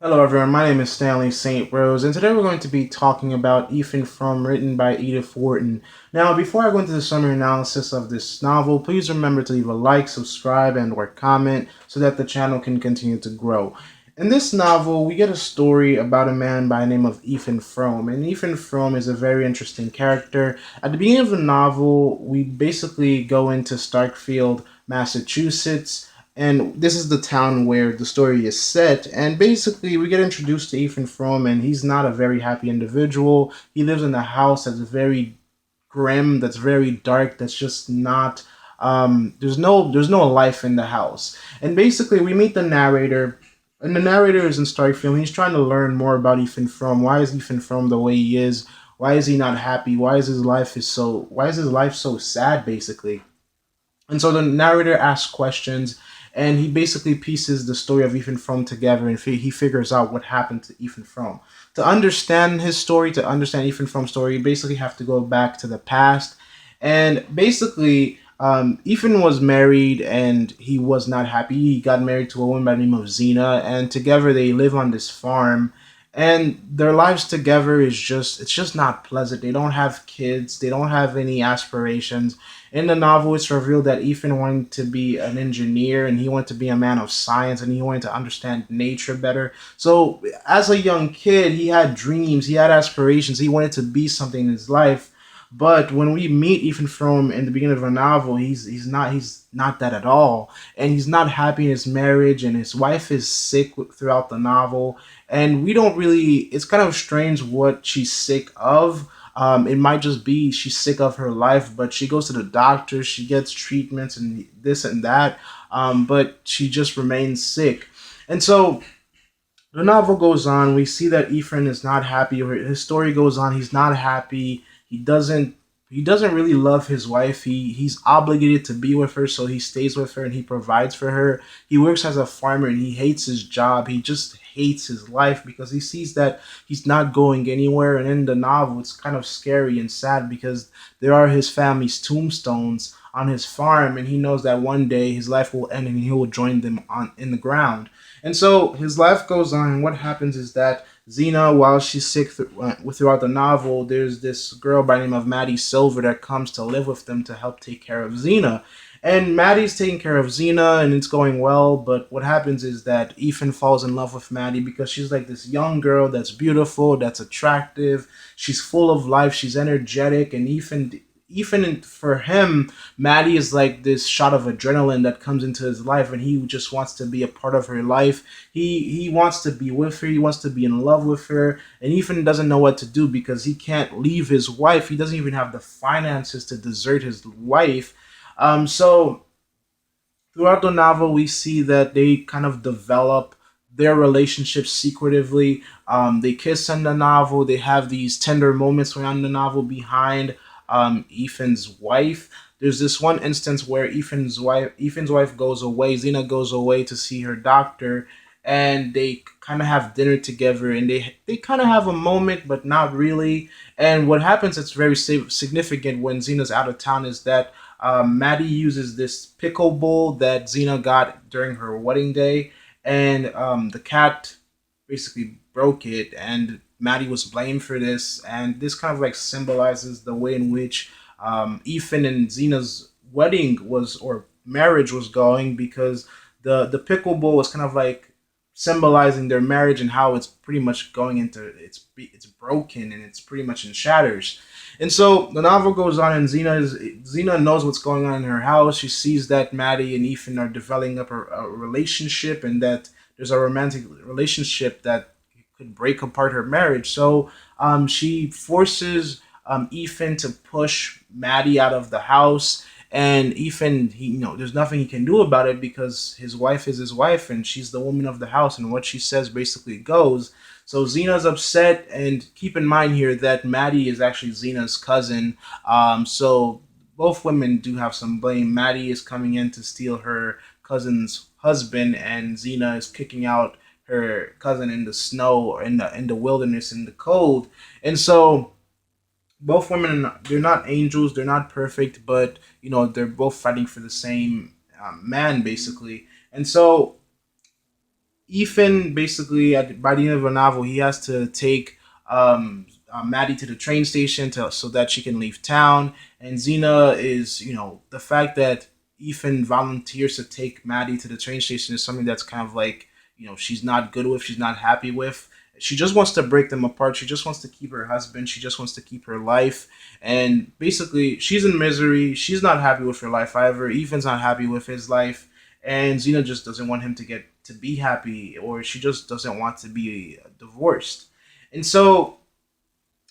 Hello everyone, my name is Stanley St. Rose, and today we're going to be talking about Ethan Frome, written by Edith Wharton. Now, before I go into the summary analysis of this novel, please remember to leave a like, subscribe, and or comment so that the channel can continue to grow. In this novel, we get a story about a man by the name of Ethan Frome, and Ethan Frome is a very interesting character. At the beginning of the novel, we basically go into Starkfield, Massachusetts, and this is the town where the story is set. And basically, we get introduced to Ethan Frome, and he's not a very happy individual. He lives in a house that's very grim, that's very dark, that's just not. There's no life in the house. And basically, we meet the narrator. And the narrator is in Starkfield. He's trying to learn more about Ethan Frome. Why is Ethan Frome the way he is? Why is he not happy? Why is his life so sad, basically? And so the narrator asks questions, and he basically pieces the story of Ethan Frome together, and he figures out what happened to Ethan Frome. To understand his story, to understand Ethan Frome's story, you basically have to go back to the past. And basically, Ethan was married, and he was not happy. He got married to a woman by the name of Xena, and together they live on this farm. And their lives together it's just not pleasant. They don't have kids, they don't have any aspirations. In the novel, it's revealed that Ethan wanted to be an engineer, and he wanted to be a man of science, and he wanted to understand nature better. So, as a young kid, he had dreams, he had aspirations, he wanted to be something in his life. But when we meet Ethan Frome in the beginning of a novel, he's not that at all, and he's not happy in his marriage, and his wife is sick throughout the novel, and we don't really. It's kind of strange what she's sick of. It might just be she's sick of her life, but she goes to the doctor, she gets treatments and this and that, but she just remains sick. And so the novel goes on. We see that Ephraim is not happy. His story goes on. He's not happy. He doesn't really love his wife. He's obligated to be with her, so he stays with her and he provides for her. He works as a farmer and he hates his job. He just hates his life because he sees that he's not going anywhere. And in the novel, it's kind of scary and sad because there are his family's tombstones on his farm, and he knows that one day his life will end and he will join them on in the ground. And so his life goes on, and what happens is that Xena, while she's sick throughout the novel, there's this girl by the name of Maddie Silver that comes to live with them to help take care of Xena. And Maddie's taking care of Xena, and it's going well. But what happens is that Ethan falls in love with Maddie because she's like this young girl that's beautiful, that's attractive. She's full of life. She's energetic, and Ethan, for him, Maddie is like this shot of adrenaline that comes into his life, and he just wants to be a part of her life. He wants to be with her. He wants to be in love with her, and Ethan doesn't know what to do because he can't leave his wife. He doesn't even have the finances to desert his wife. So throughout the novel, we see that they kind of develop their relationship secretively. They kiss in the novel. They have these tender moments around the novel behind Ethan's wife. There's this one instance where Ethan's wife goes away. Xena goes away to see her doctor, and they kind of have dinner together, and they kind of have a moment, but not really. And what happens that's very significant when Xena's out of town is that Maddie uses this pickle bowl that Xena got during her wedding day, and the cat basically broke it, and Maddie was blamed for this, and this kind of like symbolizes the way in which Ethan and Xena's wedding was or marriage was going, because the pickle bowl was kind of like symbolizing their marriage and how it's pretty much going into it's broken and it's pretty much in shatters. And so the novel goes on, and Xena knows what's going on in her house. She sees that Maddie and Ethan are developing up a relationship, and that there's a romantic relationship that could break apart her marriage. So she forces Ethan to push Maddie out of the house, and Ethan, there's nothing he can do about it because his wife is his wife, and she's the woman of the house, and what she says basically goes. So Xena's upset, and keep in mind here that Maddie is actually Xena's cousin. So both women do have some blame. Maddie is coming in to steal her cousin's husband, and Xena is kicking out her cousin in the snow or in the wilderness in the cold. And so both women, they're not angels, they're not perfect, but they're both fighting for the same man basically. And so Ethan basically by the end of the novel he has to take Maddie to the train station so that she can leave town. And Xena is, the fact that Ethan volunteers to take Maddie to the train station is something that's kind of like, she's not good with, she's not happy with. She just wants to break them apart. She just wants to keep her husband. She just wants to keep her life. And basically, she's in misery. She's not happy with her life either. Ethan's not happy with his life. And Xena just doesn't want him to be happy, or she just doesn't want to be divorced. And so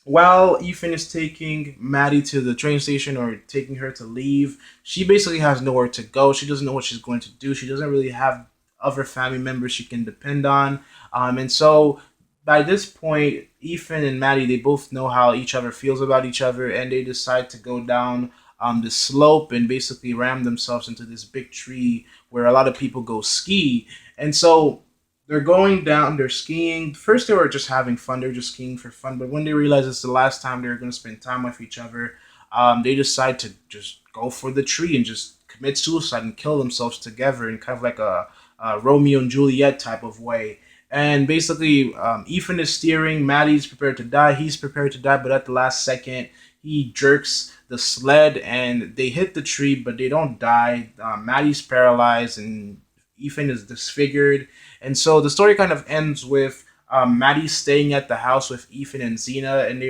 while Ethan is taking Maddie to the train station or taking her to leave, she basically has nowhere to go. She doesn't know what she's going to do. She doesn't really have other family members she can depend on. And so by this point, Ethan and Maddie, they both know how each other feels about each other, and they decide to go down the slope and basically ram themselves into this big tree where a lot of people go ski. And so they're going down, they're skiing. First, they were just having fun, they're just skiing for fun. But when they realize it's the last time they're going to spend time with each other, they decide to just go for the tree and just commit suicide and kill themselves together in kind of like a Romeo and Juliet type of way. And basically, Ethan is steering, Maddie's prepared to die, he's prepared to die, but at the last second, he jerks the sled and they hit the tree, but they don't die. Maddie's paralyzed and Ethan is disfigured. And so the story kind of ends with Maddie staying at the house with Ethan and Xena, and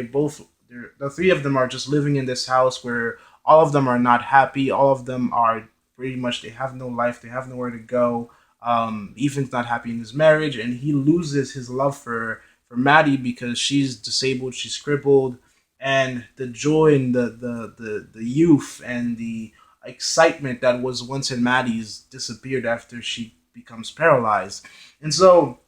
the three of them are just living in this house where all of them are not happy. All of them are pretty much, they have no life, they have nowhere to go. Ethan's not happy in his marriage, and he loses his love for Maddie because she's disabled, she's crippled, and the joy and the youth and the excitement that was once in Maddie's disappeared after she becomes paralyzed. And so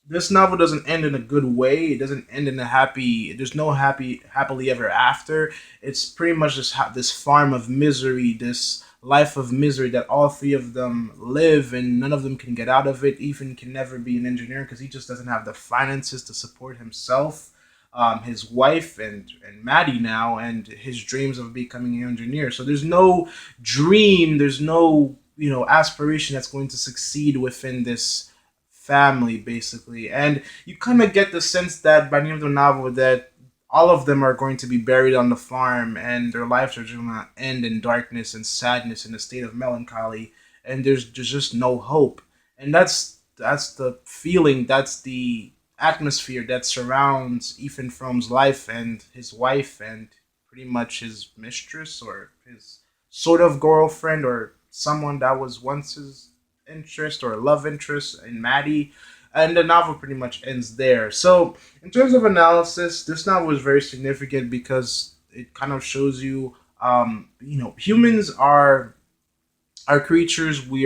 this novel doesn't end in a good way. It doesn't end in a happy. There's no happily ever after. It's pretty much just this farm of misery, this life of misery that all three of them live, and none of them can get out of it. Ethan can never be an engineer because he just doesn't have the finances to support himself, his wife, and Maddie now, and his dreams of becoming an engineer. So there's no dream. There's no aspiration that's going to succeed within this family, basically. And you kind of get the sense that by the end of the novel that all of them are going to be buried on the farm and their lives are just going to end in darkness and sadness and a state of melancholy, and there's just no hope. And that's the feeling, that's the atmosphere that surrounds Ethan Frome's life and his wife and pretty much his mistress or his sort of girlfriend or someone that was once his interest or love interest in Maddie. And the novel pretty much ends there. So, in terms of analysis, this novel is very significant because it kind of shows you, humans are creatures. We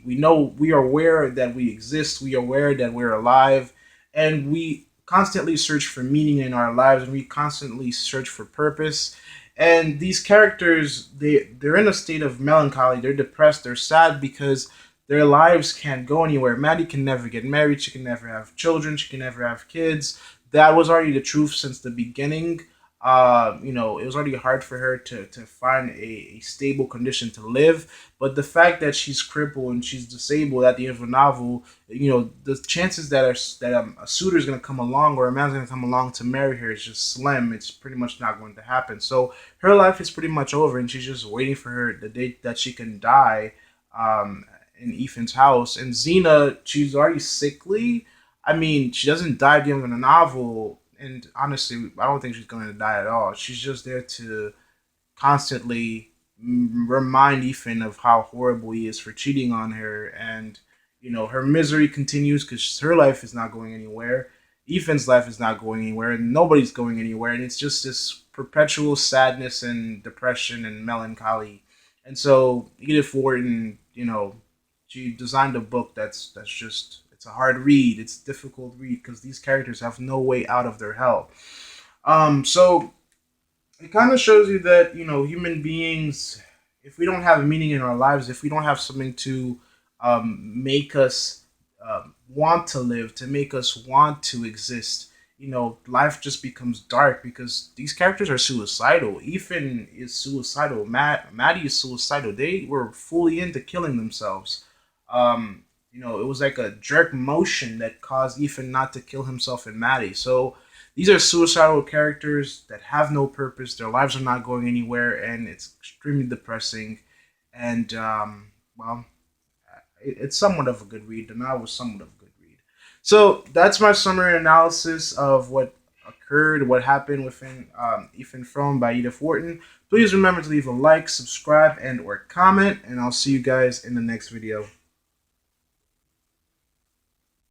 know, we are aware that we exist. We are aware that we're alive, and we constantly search for meaning in our lives, and we constantly search for purpose. And these characters, they're in a state of melancholy. They're depressed. They're sad because their lives can't go anywhere. Maddie can never get married. She can never have children. She can never have kids. That was already the truth since the beginning. It was already hard for her to find a stable condition to live. But the fact that she's crippled and she's disabled at the end of the novel, the chances that a suitor is going to come along or a man's going to come along to marry her is just slim. It's pretty much not going to happen. So her life is pretty much over, and she's just waiting for the date that she can die. In Ethan's house. And Xena, she's already sickly. I mean, she doesn't die at the end of the novel, and honestly, I don't think she's going to die at all. She's just there to constantly remind Ethan of how horrible he is for cheating on her, and her misery continues because her life is not going anywhere. Ethan's life is not going anywhere, and nobody's going anywhere, and it's just this perpetual sadness and depression and melancholy. And so Edith Wharton, she designed a book that's just, it's a hard read. It's a difficult read because these characters have no way out of their hell. So it kind of shows you that human beings, if we don't have a meaning in our lives, if we don't have something to make us want to live, to make us want to exist, life just becomes dark because these characters are suicidal. Ethan is suicidal. Maddie is suicidal. They were fully into killing themselves. You know, it was like a jerk motion that caused Ethan not to kill himself and Maddie. So these are suicidal characters that have no purpose. Their lives are not going anywhere, and it's extremely depressing. And well, it's somewhat of a good read. The novel was somewhat of a good read. So that's my summary analysis of what occurred, what happened within Ethan Frome by Edith Wharton. Please remember to leave a like, subscribe, and or comment, and I'll see you guys in the next video.